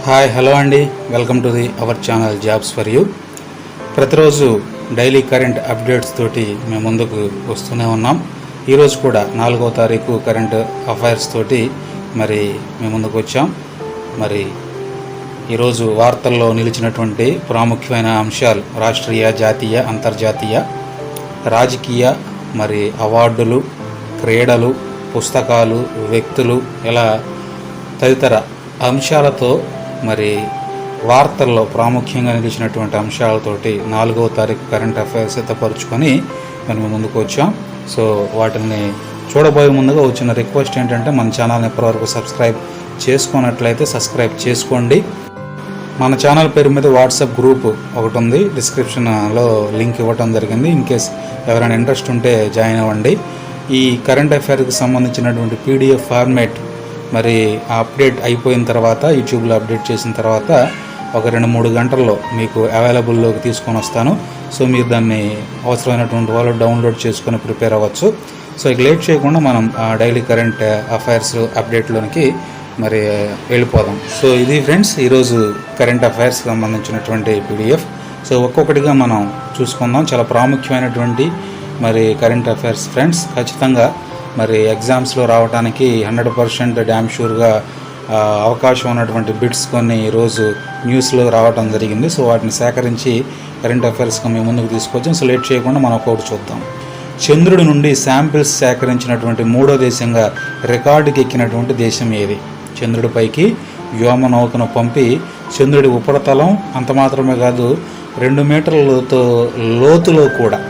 Hi hello అండి, welcome to our channel jobs for you. ప్రతిరోజు daily current updates తోటి మేము ముందుకు వస్తూనే ఉన్నాం. ఈరోజు కూడా 4వ తారీఖు కరెంట్ అఫైర్స్ తోటి మేము ముందుకు వచ్చాం. ఈరోజు వార్తల్లో నిలిచినటువంటి ప్రాముఖ్యమైన అంశాలు రాష్ట్రీయ, జాతీయ, అంతర్జాతీయ, రాజకీయ, అవార్డులు, క్రీడలు, పుస్తకాలు, వ్యక్తులు, ఇలా తదితర అంశాలతో వార్తల్లో ప్రాముఖ్యంగా నిలిచినటువంటి అంశాలతోటి 4వ తారీఖు కరెంట్ అఫైర్స్ సిద్ధపరుచుకొని మేము ముందుకు వచ్చాం. సో వాటిని చూడబోయే ముందుగా వచ్చిన రిక్వెస్ట్ ఏంటంటే, మన ఛానల్ని ఇప్పటివరకు సబ్స్క్రైబ్ చేసుకున్నట్లయితే సబ్స్క్రైబ్ చేసుకోండి. మన ఛానల్ పేరు మీద వాట్సాప్ గ్రూప్ ఒకటి ఉంది, డిస్క్రిప్షన్లో లింక్ ఇవ్వటం జరిగింది. ఇన్ కేస్ ఎవరైనా ఇంట్రెస్ట్ ఉంటే జాయిన్ అవ్వండి. ఈ కరెంట్ అఫైర్కి సంబంధించినటువంటి పీడిఎఫ్ ఫార్మేట్ ఆ అప్డేట్ అయిపోయిన తర్వాత, యూట్యూబ్లో అప్డేట్ చేసిన తర్వాత ఒక 2-3 గంటల్లో మీకు అవైలబుల్లోకి తీసుకొని వస్తాను. సో మీరు దాన్ని అవసరమైనటువంటి వాళ్ళు డౌన్లోడ్ చేసుకొని ప్రిపేర్ అవ్వచ్చు. సో ఇక లేట్ చేయకుండా మనం డైలీ కరెంట్ అఫైర్స్ అప్డేట్లోనికి వెళ్ళిపోదాం. సో ఇది ఫ్రెండ్స్ ఈరోజు కరెంట్ అఫైర్స్కి సంబంధించినటువంటి పీడిఎఫ్. సో ఒక్కొక్కటిగా మనం చూసుకుందాం. చాలా ప్రాముఖ్యమైనటువంటి కరెంట్ అఫైర్స్ ఫ్రెండ్స్. ఖచ్చితంగా ఎగ్జామ్స్లో రావడానికి 100% డ్యామ్ షూర్గా అవకాశం ఉన్నటువంటి బిట్స్ కొన్ని ఈరోజు న్యూస్లో రావడం జరిగింది. సో వాటిని సేకరించి కరెంట్ అఫైర్స్గా మేము ముందుకు తీసుకొచ్చాం. సో లేట్ చేయకుండా మనం ఒకటి చూద్దాం. చంద్రుడి నుండి శాంపిల్స్ సేకరించినటువంటి 3వ దేశంగా రికార్డుకి ఎక్కినటువంటి దేశం ఏది? చంద్రుడిపైకి వ్యోమ నౌకను పంపి చంద్రుడి ఉపరితలం అంత మాత్రమే కాదు, 2 మీటర్ల లోతులో కూడా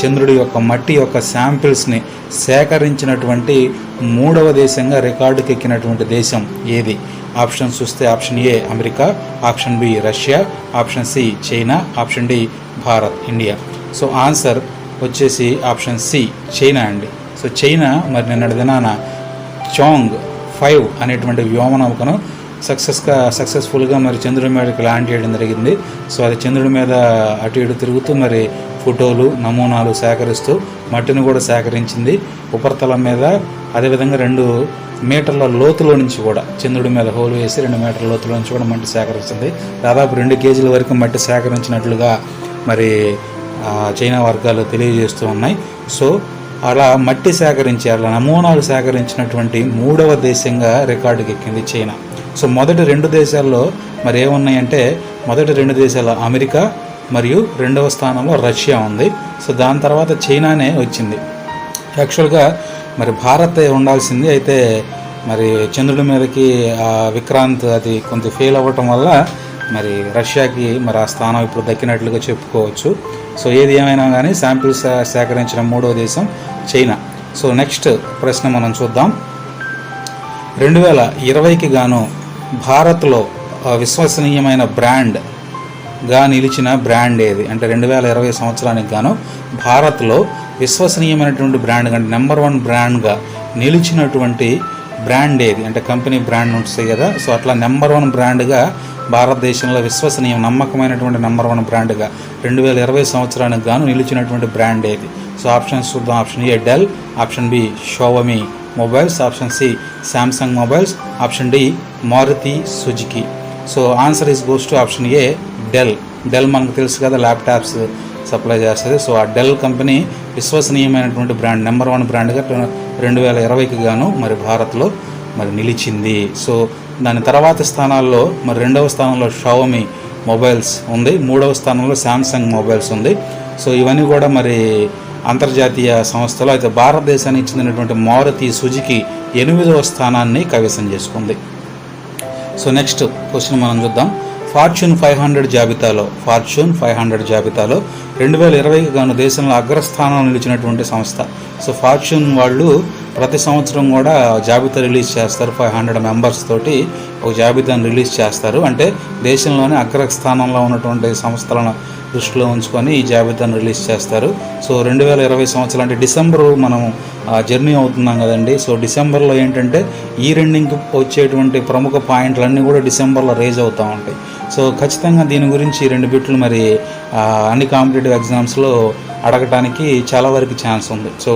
చంద్రుడి యొక్క మట్టి యొక్క శాంపిల్స్ని సేకరించినటువంటి 3వ దేశంగా రికార్డుకి ఎక్కినటువంటి దేశం ఏది? ఆప్షన్స్ చూస్తే option A America, option B Russia, option C China, option D Bharat, India. So answer వచ్చేసి ఆప్షన్ సి చైనా అండి. సో చైనా నిన్నటి దినాన చాంగ్ 5 అనేటువంటి వ్యోమనౌకను సక్సెస్ఫుల్గా చంద్రుడి మీదకి ల్యాండ్ చేయడం జరిగింది. సో అది చంద్రుడి మీద అటు ఇటు తిరుగుతూ ఫోటోలు, నమూనాలు సేకరిస్తూ మట్టిని కూడా సేకరించింది. ఉపరితలం మీద అదేవిధంగా 2 మీటర్ల లోతులో నుంచి కూడా చంద్రుడి మీద హోల్ వేసి 2 మీటర్ల లోతులో నుంచి కూడా మట్టి సేకరిస్తుంది. దాదాపు 2 కేజీల వరకు మట్టి సేకరించినట్లుగా చైనా వర్గాలు తెలియజేస్తూ ఉన్నాయి. సో అలా మట్టి సేకరించి, అలా నమూనాలు సేకరించినటువంటి 3వ దేశంగా రికార్డుకి ఎక్కింది చైనా. సో మొదటి 2 దేశాల్లో ఏమున్నాయంటే, మొదటి 2 దేశాలు అమెరికా మరియు 2వ స్థానంలో రష్యా ఉంది. సో దాని తర్వాత చైనానే వచ్చింది. యాక్చువల్గా భారత్ ఉండాల్సింది, అయితే చంద్రుడి మీదకి విక్రాంత్ అది కొంత ఫెయిల్ అవ్వటం వల్ల రష్యాకి ఆ స్థానం ఇప్పుడు దక్కినట్లుగా చెప్పుకోవచ్చు. సో ఏది ఏమైనా కానీ శాంపిల్స్ సేకరించిన 3వ దేశం చైనా. సో నెక్స్ట్ ప్రశ్న మనం చూద్దాం. 2020కి గాను భారత్లో విశ్వసనీయమైన బ్రాండ్గా నిలిచిన బ్రాండ్ ఏది? అంటే 2020 సంవత్సరానికి గాను భారత్లో విశ్వసనీయమైనటువంటి బ్రాండ్ అంటే నెంబర్ 1 బ్రాండ్గా నిలిచినటువంటి బ్రాండ్ ఏది? అంటే కంపెనీ బ్రాండ్ ఉంటుంది కదా, సో అట్లా నెంబర్ 1 బ్రాండ్గా భారతదేశంలో విశ్వసనీయం, నమ్మకమైనటువంటి నెంబర్ 1 బ్రాండ్గా 2020 సంవత్సరానికి గాను నిలిచినటువంటి బ్రాండ్ ఏది? సో ఆప్షన్స్ చూద్దాం. Option A Dell, option B Xiaomi mobiles, option C Samsung mobiles, option D Maruti Suzuki. So answer is goes to option A Dell. Dell మనకు తెలుసు కదా, ల్యాప్టాప్స్ సప్లై చేస్తుంది. సో ఆ డెల్ కంపెనీ విశ్వసనీయమైనటువంటి brand, number 1 బ్రాండ్గా 2020కి గాను భారత్లో నిలిచింది. సో దాని తర్వాత స్థానాల్లో 2వ స్థానంలో షావోమి మొబైల్స్ ఉంది, 3వ స్థానంలో శాంసంగ్ మొబైల్స్ ఉంది. సో ఇవన్నీ కూడా అంతర్జాతీయ సంస్థలు. అయితే భారతదేశానికి చెందినటువంటి మారుతి సుజుకి 8వ స్థానాన్ని కైవసం చేసుకుంది. సో నెక్స్ట్ క్వశ్చన్ మనం చూద్దాం. ఫార్చ్యూన్ 500 జాబితాలో 2020కి గాను దేశంలో అగ్రస్థానంలో నిలిచినటువంటి సంస్థ. సో ఫార్చ్యూన్ వాళ్ళు ప్రతి సంవత్సరం కూడా జాబితా రిలీజ్ చేస్తారు. 500 మెంబర్స్ తోటి ఒక జాబితాను రిలీజ్ చేస్తారు. అంటే దేశంలోనే అగ్రస్థానంలో ఉన్నటువంటి సంస్థలను దృష్టిలో ఉంచుకొని ఈ జాబితాను రిలీజ్ చేస్తారు. సో 2020 సంవత్సరం అంటే డిసెంబరు మనం జర్నీ అవుతున్నాం కదండి. సో డిసెంబర్లో ఏంటంటే ఈ రెండింగ్కి వచ్చేటువంటి ప్రముఖ పాయింట్లన్నీ కూడా డిసెంబర్లో రేజ్ అవుతూ ఉంటాయి. సో ఖచ్చితంగా దీని గురించి 2 బిట్లు అన్ని కాంపిటేటివ్ ఎగ్జామ్స్లో అడగటానికి చాలా వరకు ఛాన్స్ ఉంది. సో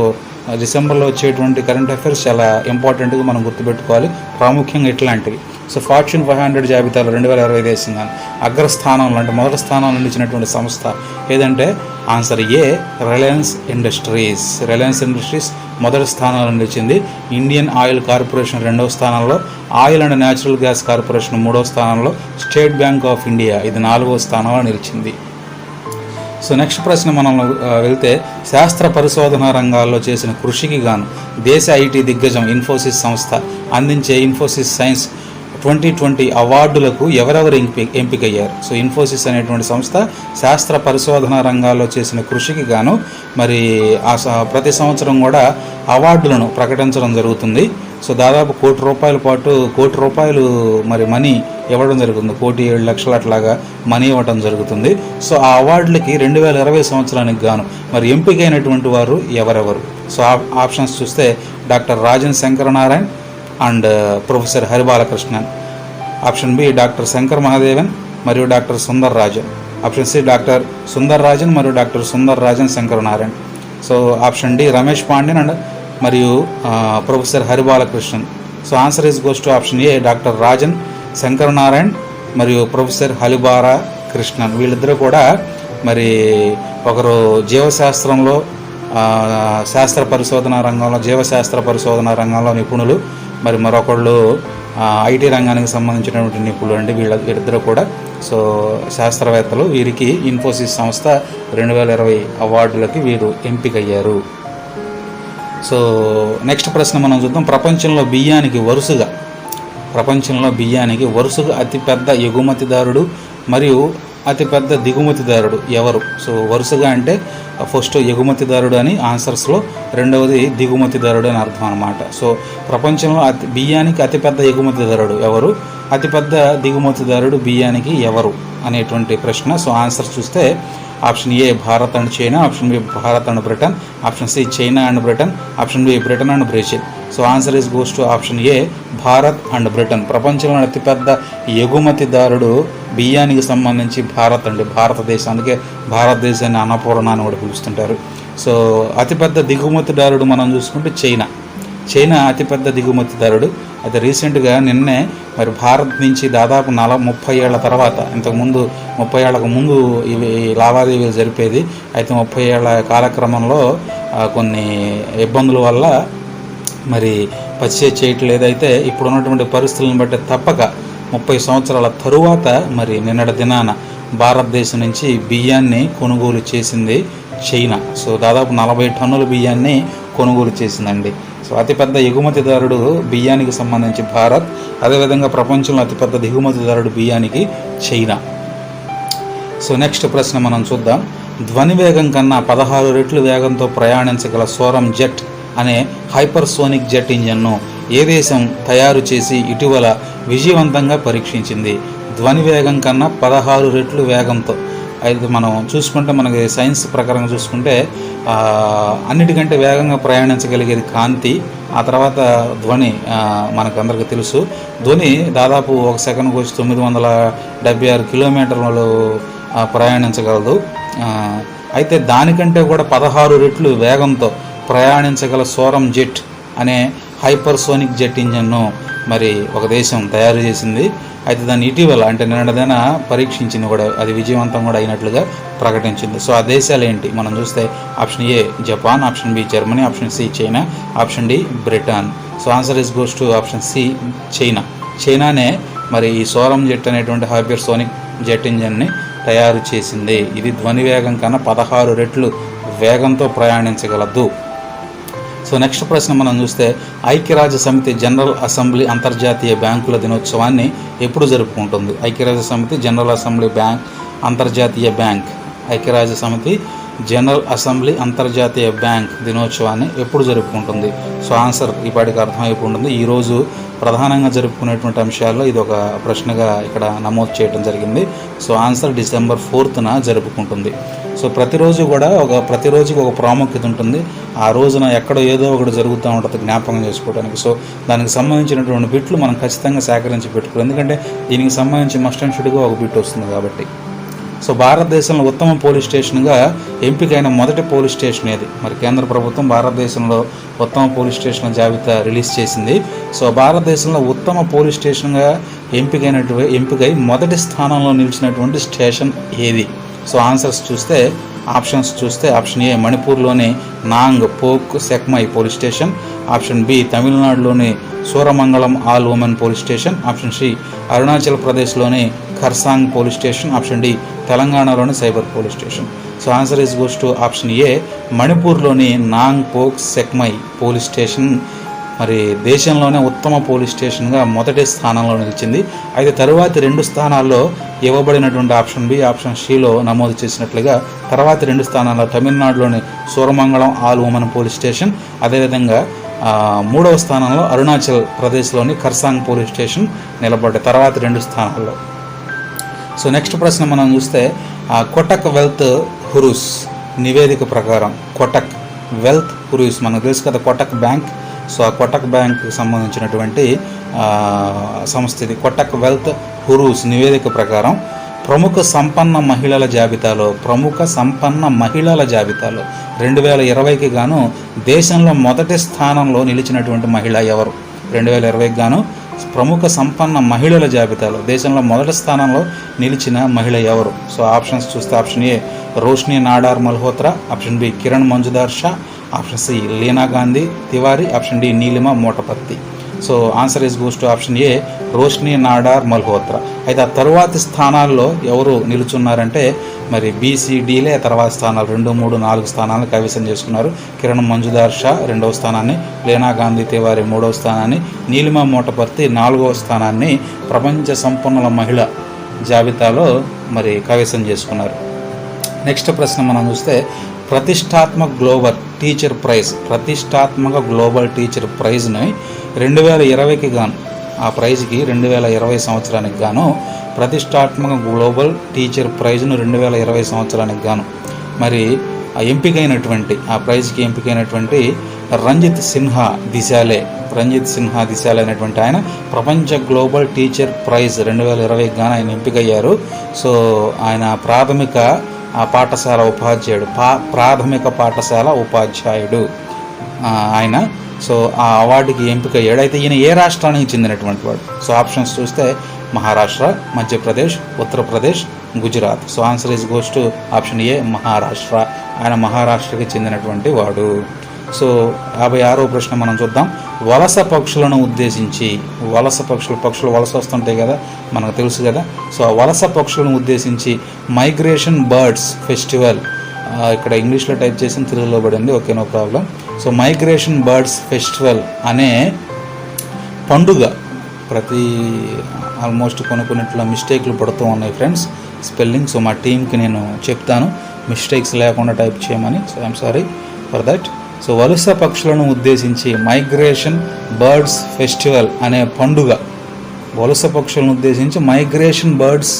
డిసెంబర్లో వచ్చేటువంటి కరెంట్ అఫైర్స్ చాలా ఇంపార్టెంట్గా మనం గుర్తుపెట్టుకోవాలి. ప్రాముఖ్యంగా ఇట్లాంటివి సో ఫార్చ్యూన్ 500 జాబితాలో 2020 దేశంగా అగ్రస్థానంలో అంటే మొదటి స్థానంలో నిలిచినటువంటి సంస్థ ఏదంటే ఆన్సర్ ఏ రిలయన్స్ ఇండస్ట్రీస్. రిలయన్స్ ఇండస్ట్రీస్ మొదటి స్థానంలో నిలిచింది. ఇండియన్ ఆయిల్ కార్పొరేషన్ 2వ స్థానంలో, oil and natural gas corporation 3వ స్థానంలో, స్టేట్ బ్యాంక్ ఆఫ్ ఇండియా ఇది 4వ స్థానంలో నిలిచింది. సో నెక్స్ట్ ప్రశ్న మనం వెళ్తే శాస్త్ర పరిశోధన రంగాల్లో చేసిన కృషికి గాను దేశ ఐటీ దిగ్గజం ఇన్ఫోసిస్ సంస్థ అందించే ఇన్ఫోసిస్ సైన్స్ 2020 అవార్డులకు ఎవరెవరు ఎంపికయ్యారు. సో ఇన్ఫోసిస్ అనేటువంటి సంస్థ శాస్త్ర పరిశోధన రంగాల్లో చేసిన కృషికి గాను మరి ప్రతి సంవత్సరం కూడా అవార్డులను ప్రకటించడం జరుగుతుంది. సో దాదాపు కోటి రూపాయలు మరి మనీ ఇవ్వడం జరుగుతుంది. 1,07,00,000 అట్లాగా మనీ ఇవ్వడం జరుగుతుంది. సో ఆ అవార్డులకి 2020 సంవత్సరానికి గాను మరి ఎంపికైనటువంటి వారు ఎవరెవరు. సో ఆప్షన్స్ చూస్తే doctor Rajan Shankar Narayan and professor Haribalakrishnan. Option B doctor Shankar Mahadevan మరియు doctor Sundar Rajan. Option C doctor Sundar Rajan మరియు doctor Sundar Rajan Shankar Narayan. So option D Ramesh Pandian and మరియు professor Haribalakrishnan. So answer is goes to option A doctor Rajan Shankar Narayan మరియు ప్రొఫెసర్ హరిబాల కృష్ణన్. వీళ్ళిద్దరూ కూడా మరి ఒకరు జీవశాస్త్రంలో శాస్త్ర పరిశోధన రంగంలో జీవశాస్త్ర పరిశోధన రంగంలో నిపుణులు, మరి మరొకళ్ళు ఐటీ రంగానికి సంబంధించినటువంటి నిపుణులు అండి. వీళ్ళిద్దరూ కూడా సో శాస్త్రవేత్తలు. వీరికి ఇన్ఫోసిస్ సంస్థ 2020 అవార్డులకి వీరు ఎంపికయ్యారు. సో నెక్స్ట్ ప్రశ్న మనం చూద్దాం. ప్రపంచంలో బియ్యానికి వరుసగా అతిపెద్ద ఎగుమతిదారుడు మరియు అతిపెద్ద దిగుమతిదారుడు ఎవరు. సో వరుసగా అంటే ఫస్ట్ ఎగుమతిదారుడు అని ఆన్సర్స్లో, రెండవది దిగుమతిదారుడు అని అర్థం అనమాట. సో ప్రపంచంలో బియ్యానికి అతిపెద్ద ఎగుమతిదారుడు ఎవరు, అతిపెద్ద దిగుమతిదారుడు బియ్యానికి ఎవరు అనేటువంటి ప్రశ్న. సో ఆన్సర్ చూస్తే option A Bharat and China, option B Bharat and Britain, option C China and Britain, option B Britain and Brazil. So answer is goes to option A Bharat and Britain. ప్రపంచంలో అతిపెద్ద ఎగుమతిదారుడు బియ్యానికి సంబంధించి భారతదేశానికి భారతదేశాన్ని అన్నపూర్ణ అని కూడా పిలుస్తుంటారు. సో అతిపెద్ద దిగుమతిదారుడు మనం చూసుకుంటే చైనా అతిపెద్ద దిగుమతిదారుడు. అయితే రీసెంట్గా నిన్నే మరి భారత్ నుంచి దాదాపు 30 ఏళ్ల తర్వాత, ఇంతకుముందు 30 ఏళ్లకు ముందు ఇవి లావాదేవీలు జరిపేది. అయితే 30 ఏళ్ల కాలక్రమంలో కొన్ని ఇబ్బందుల వల్ల మరి పర్చేజ్ చేయట్లేదు. అయితే ఇప్పుడు ఉన్నటువంటి పరిస్థితులను బట్టి తప్పక 30 సంవత్సరాల తరువాత మరి నిన్నటి దినాన భారతదేశం నుంచి బియ్యాన్ని కొనుగోలు చేసింది చైనా. సో దాదాపు 40 టన్నుల బియ్యాన్ని కొనుగోలు చేసిందండి. సో అతిపెద్ద ఎగుమతిదారుడు బియ్యానికి సంబంధించి భారత్, అదేవిధంగా ప్రపంచంలో అతిపెద్ద దిగుమతిదారుడు బియ్యానికి చైనా. సో నెక్స్ట్ ప్రశ్న మనం చూద్దాం. ధ్వని వేగం కన్నా 16 రెట్లు వేగంతో ప్రయాణించగల సోరం జెట్ అనే హైపర్సోనిక్ జెట్ ఇంజన్ను ఏ దేశం తయారు చేసి ఇటీవల విజయవంతంగా పరీక్షించింది. ధ్వని వేగం కన్నా 16 రెట్లు వేగంతో. అయితే మనం చూసుకుంటే మనకి సైన్స్ ప్రకారం చూసుకుంటే అన్నిటికంటే వేగంగా ప్రయాణించగలిగేది కాంతి, ఆ తర్వాత ధ్వని. మనకందరికీ తెలుసు ధ్వని దాదాపు ఒక సెకండ్కి వచ్చి 976 కిలోమీటర్లు ప్రయాణించగలదు. అయితే దానికంటే కూడా 16 రెట్లు వేగంతో ప్రయాణించగల సోరం జెట్ అనే హైపర్సోనిక్ జెట్ ఇంజన్ను మరి ఒక దేశం తయారు చేసింది. అయితే దాన్ని ఇటీవల అంటే నిన్నటిదైనా పరీక్షించింది కూడా, అది విజయవంతం కూడా అయినట్లుగా ప్రకటించింది. సో ఆ దేశాలు ఏంటి మనం చూస్తే option A Japan, option B Germany, option C China, option D Britain. So answer is goes to option C చైనానే మరి ఈ సోరం జెట్ అనేటువంటి హైపర్సోనిక్ జెట్ ఇంజన్ని తయారు చేసింది. ఇది ధ్వని వేగం కన్నా 16 రెట్లు వేగంతో ప్రయాణించగలదు. సో నెక్స్ట్ ప్రశ్న మనం చూస్తే ఐక్యరాజ్య సమితి జనరల్ అసెంబ్లీ అంతర్జాతీయ బ్యాంకుల దినోత్సవాన్ని ఎప్పుడు జరుపుకుంటుంది. ఐక్యరాజ్య సమితి జనరల్ అసెంబ్లీ అంతర్జాతీయ బ్యాంక్ ఐక్యరాజ్య సమితి జనరల్ అసెంబ్లీ అంతర్జాతీయ బ్యాంక్ దినోత్సవాన్ని ఎప్పుడు జరుపుకుంటుంది. సో ఆన్సర్ ఇప్పటికి అర్థమైపోతుంది. ఈరోజు ప్రధానంగా జరుపుకునేటువంటి అంశాల్లో ఇది ఒక ప్రశ్నగా ఇక్కడ నమోదు చేయడం జరిగింది. సో ఆన్సర్ December 4th జరుపుకుంటుంది. సో ప్రతిరోజుకి ఒక ప్రాముఖ్యత ఉంటుంది. ఆ రోజున ఎక్కడో ఏదో ఒకటి జరుగుతూ ఉంటుంది జ్ఞాపకం చేసుకోవడానికి. సో దానికి సంబంధించినటువంటి బిట్లు మనం ఖచ్చితంగా సేకరించి పెట్టుకోవాలి. ఎందుకంటే దీనికి సంబంధించి మస్ట్ అండ్ షుడ్గా ఒక బిట్ వస్తుంది కాబట్టి. సో భారతదేశంలో ఉత్తమ పోలీస్ స్టేషన్గా ఎంపికైన మొదటి పోలీస్ స్టేషన్ ఏది? మరి కేంద్ర ప్రభుత్వం భారతదేశంలో ఉత్తమ పోలీస్ స్టేషన్ల జాబితా రిలీజ్ చేసింది. సో భారతదేశంలో ఉత్తమ పోలీస్ స్టేషన్గా ఎంపికై మొదటి స్థానంలో నిలిచినటువంటి స్టేషన్ ఏది? సో ఆప్షన్స్ చూస్తే ఆప్షన్ ఏ మణిపూర్లోని Nongpok Sekmai police station, option B తమిళనాడులోని Suramangalam all women police station, option C Arunachal ప్రదేశ్లోని Kharsang police station, option D తెలంగాణలోని cyber police station. So answer is goes to option A మణిపూర్లోని Nongpok Sekmai police station మరి దేశంలోనే ఉత్తమ police స్టేషన్గా మొదటి స్థానంలో నిలిచింది. అయితే తరువాతి 2 స్థానాల్లో ఇవ్వబడినటువంటి ఆప్షన్ బి ఆప్షన్ సిలో నమోదు చేసినట్లుగా తర్వాతి 2 స్థానాల్లో తమిళనాడులోని Suramangalam all women police station, అదేవిధంగా 3వ స్థానంలో అరుణాచల్ ప్రదేశ్లోని ఖర్సాంగ్ పోలీస్ స్టేషన్ నిలబడ్డాయి తర్వాతి 2 స్థానాల్లో. సో నెక్స్ట్ ప్రశ్న మనం చూస్తే కొటక్ వెల్త్ హురూస్ నివేదిక ప్రకారం కొటక్ వెల్త్ హురూస్ మనకు తెలుసు కదా కొటక్ బ్యాంక్. సో ఆ కొటక్ బ్యాంక్కి సంబంధించినటువంటి సంస్థ ఇది. కొటక్ వెల్త్ హురూస్ నివేదిక ప్రకారం ప్రముఖ సంపన్న మహిళల జాబితాలో 2020కి గాను దేశంలో మొదటి స్థానంలో నిలిచినటువంటి మహిళ ఎవరు? 2020కి గాను ప్రముఖ సంపన్న మహిళల జాబితాలో దేశంలో మొదటి స్థానంలో నిలిచిన మహిళ ఎవరు? సో ఆప్షన్స్ చూస్తే option A Roshni Nadar Malhotra, option B Kiran Mazumdar Shaw, option C Leena Gandhi Tewari, option D Neelima Motaparti. So answer is goes to option A Roshni Nadar Malhotra. అయితే ఆ తరువాతి స్థానాల్లో ఎవరు నిలుచున్నారంటే మరి బీసీడీలే తర్వాత స్థానాలు 2, 3, 4 స్థానాలను కైవసం చేసుకున్నారు. కిరణ్ మంజుదార్ షా 2వ స్థానాన్ని, లీనా గాంధీ తివారీ 3వ స్థానాన్ని, నీలిమ మోటపర్తి 4వ స్థానాన్ని ప్రపంచ సంపన్నుల మహిళ జాబితాలో మరి కైవసం చేసుకున్నారు. నెక్స్ట్ ప్రశ్న మనం చూస్తే ప్రతిష్టాత్మక గ్లోబల్ టీచర్ ప్రైజ్ని 2020కి గాను ఆ ప్రైజ్కి 2020 సంవత్సరానికి గాను ప్రతిష్టాత్మక గ్లోబల్ టీచర్ ప్రైజ్ను 2020 సంవత్సరానికి గాను మరి ఆ ప్రైజ్కి ఎంపికైనటువంటి రంజిత్ సిన్హా దిశాలే అనేటువంటి ఆయన ప్రపంచ గ్లోబల్ టీచర్ ప్రైజ్ 2020కి గాను ఆయన ఎంపికయ్యారు. సో ఆయన ప్రాథమిక పాఠశాల ఉపాధ్యాయుడు ఆయన. సో ఆ అవార్డుకి ఎంపికయ్యాడు. అయితే ఈయన ఏ రాష్ట్రానికి చెందినటువంటి వాడు? సో ఆప్షన్స్ చూస్తే Maharashtra, Madhya Pradesh, Uttar Pradesh, Gujarat. So answer is goes to option ఏ మహారాష్ట్ర. ఆయన మహారాష్ట్రకి చెందినటువంటి వాడు. సో 56వ ప్రశ్న మనం చూద్దాం. వలస పక్షులను ఉద్దేశించి పక్షులు వలస వస్తుంటాయి కదా మనకు తెలుసు కదా. సో ఆ వలస పక్షులను ఉద్దేశించి మైగ్రేషన్ బర్డ్స్ ఫెస్టివల్ ఇక్కడ ఇంగ్లీష్లో టైప్ చేసిన తెలుగులో పడింది, okay no problem. So migration birds festival అనే పండుగ ఆల్మోస్ట్ కొన్నిట్లో మిస్టేక్లు పడుతూ ఉన్నాయి ఫ్రెండ్స్ స్పెల్లింగ్. సో మా టీంకి నేను చెప్తాను మిస్టేక్స్ లేకుండా టైప్ చేయమని. So I'm sorry for that. So వలస పక్షులను ఉద్దేశించి మైగ్రేషన్ బర్డ్స్ ఫెస్టివల్ అనే పండుగ, వలస పక్షులను ఉద్దేశించి మైగ్రేషన్ బర్డ్స్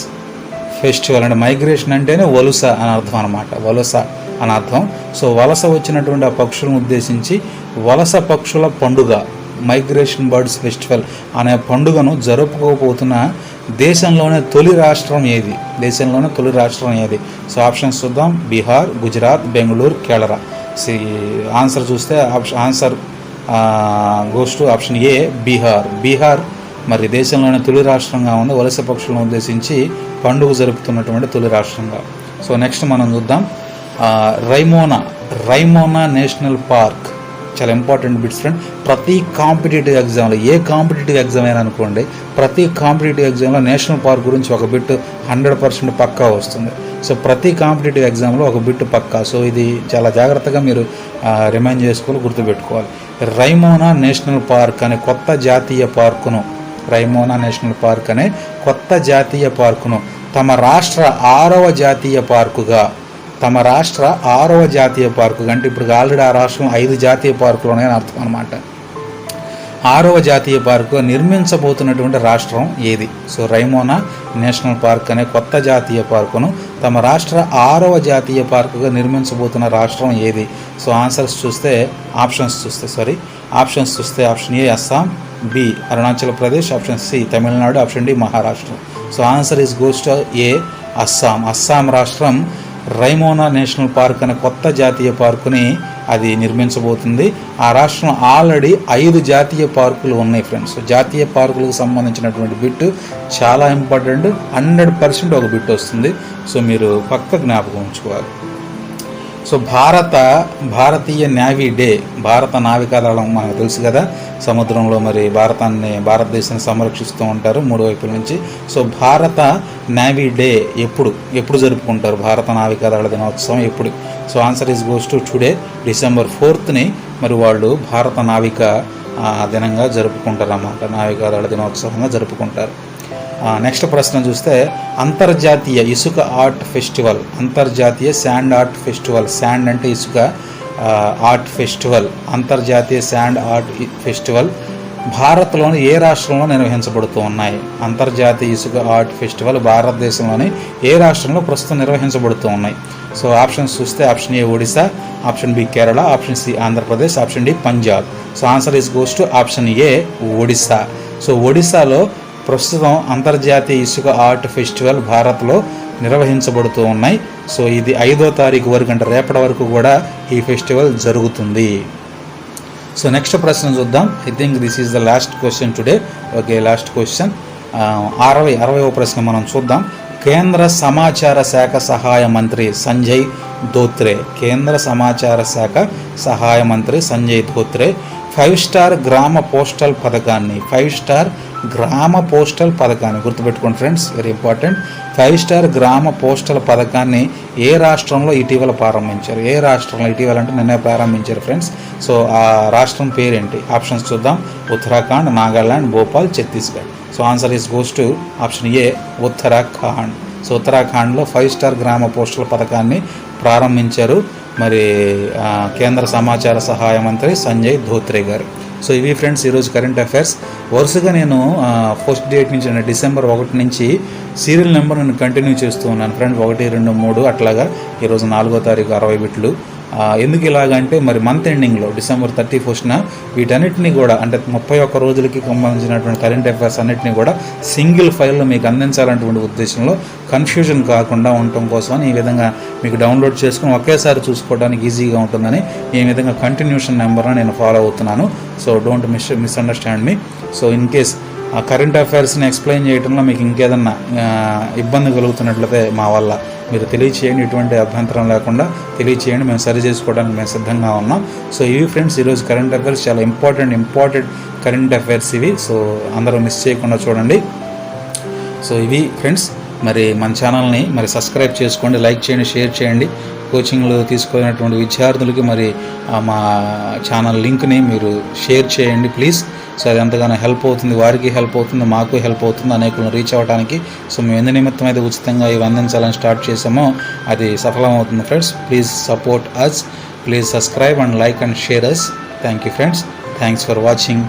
ఫెస్టివల్ అంటే మైగ్రేషన్ అంటేనే వలస అని అర్థం అనమాట, వలస అని అర్థం. సో వలస వచ్చినటువంటి ఆ పక్షులను ఉద్దేశించి వలస పక్షుల పండుగ మైగ్రేషన్ బర్డ్స్ ఫెస్టివల్ అనే పండుగను జరుపుకోబోతున్న దేశంలోనే తొలి రాష్ట్రం ఏది? సో ఆప్షన్స్ చూద్దాం. బీహార్, గుజరాత్, బెంగళూరు, కేరళ. ఆన్సర్ చూస్తే ఆన్సర్ గోస్ టు ఆప్షన్ ఏ బీహార్ మరి దేశంలోనే తొలి రాష్ట్రంగా ఉంది వలస పక్షులను ఉద్దేశించి పండుగ జరుపుతున్నటువంటి తొలి రాష్ట్రంగా. సో నెక్స్ట్ మనం చూద్దాం. రైమోనా నేషనల్ పార్క్ చాలా ఇంపార్టెంట్ బిట్స్ ఫ్రెండ్. ప్రతి కాంపిటేటివ్ ఎగ్జామ్లో ఏ కాంపిటేటివ్ ఎగ్జామ్ అయినా అనుకోండి, ప్రతి కాంపిటేటివ్ ఎగ్జామ్లో నేషనల్ పార్క్ గురించి ఒక బిట్ 100% పక్కా వస్తుంది. సో ప్రతి కాంపిటేటివ్ ఎగ్జామ్లో ఒక బిట్ పక్కా. సో ఇది చాలా జాగ్రత్తగా మీరు రిమైండ్ చేసుకోవాలి, గుర్తుపెట్టుకోవాలి. రైమోనా నేషనల్ పార్క్ అనే కొత్త జాతీయ పార్కును తమ రాష్ట్ర 6వ జాతీయ పార్కుగా అంటే ఇప్పుడు ఆల్రెడీ ఆ రాష్ట్రం 5 జాతీయ పార్కులు ఉన్నాయని అర్థం అనమాట. 6వ జాతీయ పార్కు నిర్మించబోతున్నటువంటి రాష్ట్రం ఏది? సో రైమోనా నేషనల్ పార్క్ అనే కొత్త జాతీయ పార్కును తమ రాష్ట్ర 6వ జాతీయ పార్కుగా నిర్మించబోతున్న రాష్ట్రం ఏది? సో ఆప్షన్స్ చూస్తే option A Assam, B Arunachal Pradesh, option C Tamil Nadu, option D Maharashtra. So answer is goes to A Assam. Assam రాష్ట్రం రైమోనా నేషనల్ పార్క్ అనే కొత్త జాతీయ పార్కుని అది నిర్మించబోతుంది. ఆ రాష్ట్రం ఆల్రెడీ 5 జాతీయ పార్కులు ఉన్నాయి ఫ్రెండ్స్. జాతీయ పార్కులకు సంబంధించినటువంటి బిట్ చాలా ఇంపార్టెంట్. 100% ఒక బిట్ వస్తుంది. సో మీరు పక్క జ్ఞాపకం ఉంచుకోవాలి. సో భారతీయ నేవీ డే, భారత నావికాదళం మనకు తెలుసు కదా, సముద్రంలో మరి భారతదేశాన్ని సంరక్షిస్తూ ఉంటారు 3 వైపుల నుంచి. సో భారత నేవీ డే ఎప్పుడు జరుపుకుంటారు? భారత నావికాదళ దినోత్సవం ఎప్పుడు? So answer is goes to today, December 4th మరి వాళ్ళు భారత నావిక దినంగా జరుపుకుంటారు అన్నమాట. నావికాదళ దినోత్సవంగా జరుపుకుంటారు. నెక్స్ట్ ప్రశ్న చూస్తే అంతర్జాతీయ ఇసుక ఆర్ట్ ఫెస్టివల్, అంతర్జాతీయ శాండ్ ఆర్ట్ ఫెస్టివల్, శాండ్ అంటే ఇసుక, ఆర్ట్ ఫెస్టివల్, అంతర్జాతీయ శాండ్ ఆర్ట్ ఫెస్టివల్ భారత్లోని ఏ రాష్ట్రంలో నిర్వహించబడుతూ ఉన్నాయి? అంతర్జాతీయ ఇసుక ఆర్ట్ ఫెస్టివల్ భారతదేశంలోని ఏ రాష్ట్రంలో ప్రస్తుతం నిర్వహించబడుతూ ఉన్నాయి? సో ఆప్షన్స్ చూస్తే option A Odisha, option B Kerala, option C Andhra Pradesh, option D Punjab. So answer is goes to option A Odisha. So ఒడిశాలో ప్రస్తుతం అంతర్జాతీయ ఇసుక ఆర్ట్ ఫెస్టివల్ భారత్లో నిర్వహించబడుతూ ఉన్నాయి. సో ఇది 5వ తారీఖు వరకు, అంటే రేపటి వరకు కూడా ఈ ఫెస్టివల్ జరుగుతుంది. సో నెక్స్ట్ ప్రశ్న చూద్దాం. I think this is the last question today. Okay, last question 60వ ప్రశ్న మనం చూద్దాం. కేంద్ర సమాచార శాఖ సహాయ మంత్రి సంజయ్ ధోత్రే, కేంద్ర సమాచార శాఖ సహాయ మంత్రి సంజయ్ ధోత్రే 5 స్టార్ గ్రామ పోస్టల్ పథకాన్ని, 5 స్టార్ గ్రామ పోస్టల్ పథకాన్ని గుర్తుపెట్టుకోండి ఫ్రెండ్స్, వెరీ ఇంపార్టెంట్. 5 స్టార్ గ్రామ పోస్టల్ పథకాన్ని ఏ రాష్ట్రంలో ఇటీవల ప్రారంభించారు? ఏ రాష్ట్రంలో ఇటీవల అంటే నిన్నే ప్రారంభించారు ఫ్రెండ్స్. సో ఆ రాష్ట్రం పేరేంటి? ఆప్షన్స్ చూద్దాం. Uttarakhand, Nagaland, Bhopal, Chhattisgarh. So answer is goes to option A Uttarakhand. So ఉత్తరాఖండ్లో 5 స్టార్ గ్రామ పోస్టల్ పథకాన్ని ప్రారంభించారు మరి కేంద్ర సమాచార సహాయ మంత్రి సంజయ్ ధోత్రే గారు. సో ఇవి ఫ్రెండ్స్ ఈరోజు కరెంట్ అఫైర్స్. వరుసగా నేను ఫస్ట్ డేట్ నుంచి December 1 నుంచి సీరియల్ నెంబర్ నేను కంటిన్యూ చేస్తూ ఉన్నాను ఫ్రెండ్స్. 1, 2, 3 అట్లాగా. ఈరోజు 4వ తారీఖు 60 బిట్లు. ఎందుకు ఇలాగంటే మరి మంత్ ఎండింగ్లో December 31న వీటన్నిటిని కూడా, అంటే 31 రోజులకి సంబంధించినటువంటి కరెంట్ అఫైర్స్ అన్నింటినీ కూడా సింగిల్ ఫైల్లో మీకు అందించాలన్నటువంటి ఉద్దేశంలో కన్ఫ్యూజన్ కాకుండా ఉండటం కోసం ఈ విధంగా మీకు డౌన్లోడ్ చేసుకుని ఒకేసారి చూసుకోవడానికి ఈజీగా ఉంటుందని ఈ విధంగా కంటిన్యూషన్ నెంబర్ను నేను ఫాలో అవుతున్నాను. So don't misunderstand me. So in case ఆ కరెంట్ అఫైర్స్ని ఎక్స్ప్లెయిన్ చేయడంలో మీకు ఇంకేదన్నా ఇబ్బంది కలుగుతున్నట్లయితే మా వల్ల మీరు తెలియచేయండి. ఎటువంటి అభ్యంతరం లేకుండా తెలియచేయండి, మేము సరి చేసుకోవడానికి మేము సిద్ధంగా ఉన్నాం. సో ఇవి ఫ్రెండ్స్ ఈరోజు కరెంట్ అఫైర్స్, చాలా ఇంపార్టెంట్ కరెంట్ అఫైర్స్ ఇవి. సో అందరూ మిస్ చేయకుండా చూడండి. సో ఇవి ఫ్రెండ్స్, మరి మన ఛానల్ని మరి సబ్స్క్రైబ్ చేసుకోండి, లైక్ చేయండి, షేర్ చేయండి. కోచింగ్లో తీసుకున్నటువంటి విద్యార్థులకి మరి మా ఛానల్ లింక్ని మీరు షేర్ చేయండి ప్లీజ్. సో అది ఎంతగానో హెల్ప్ అవుతుంది, వారికి హెల్ప్ అవుతుంది, మాకు హెల్ప్ అవుతుంది, అనేకులను రీచ్ అవ్వడానికి. సో మేము ఎందు నిమిత్తం అయితే ఉచితంగా ఇవి అందించాలని స్టార్ట్ చేసామో అది సఫలమవుతుంది friends. Please support us, please subscribe and like and share us. Thank you friends, thanks for watching.